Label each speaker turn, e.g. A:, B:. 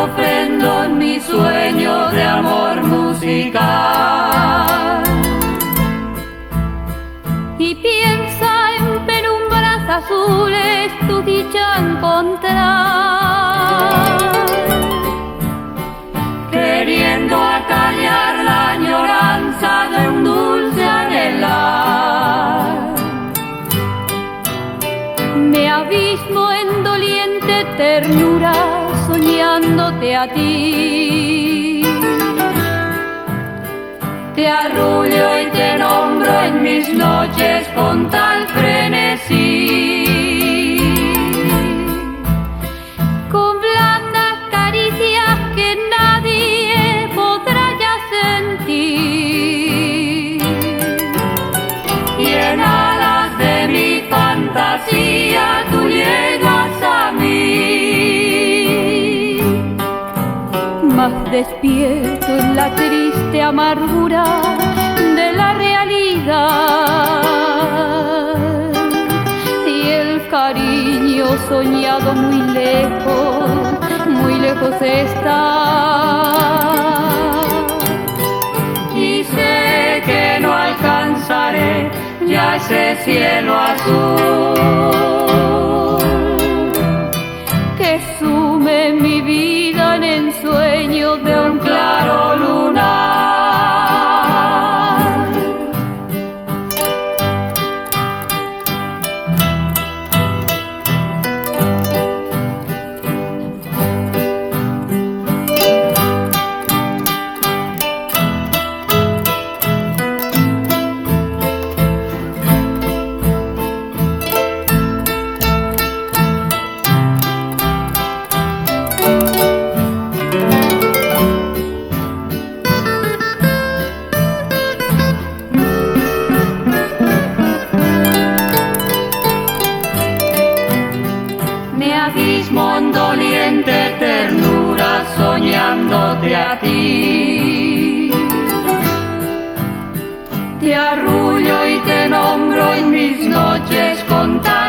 A: ofrendo en mi sueño de amor musical.
B: Y piensa en penumbras azules tu dicha encontrar,
A: queriendo acallar la añoranza de un dulce anhelar.
B: me abismo en doliente ternura soñándote a ti.
A: Te arrullo y te nombro en mis noches con tal frenesí,
B: con blandas caricias que nadie podrá ya sentir.
A: y en alas de mi fantasía tú llegas a mí.
B: Más despierto en la triste amargura de la realidad, y el cariño soñado muy lejos está.
A: Y sé que no alcanzaré ya ese cielo azul
B: que sume mi vida en ensueño de un
A: claro lunar. Me abismo en doliente ternura soñándote a ti. Te arrullo y te nombro en mis noches con tal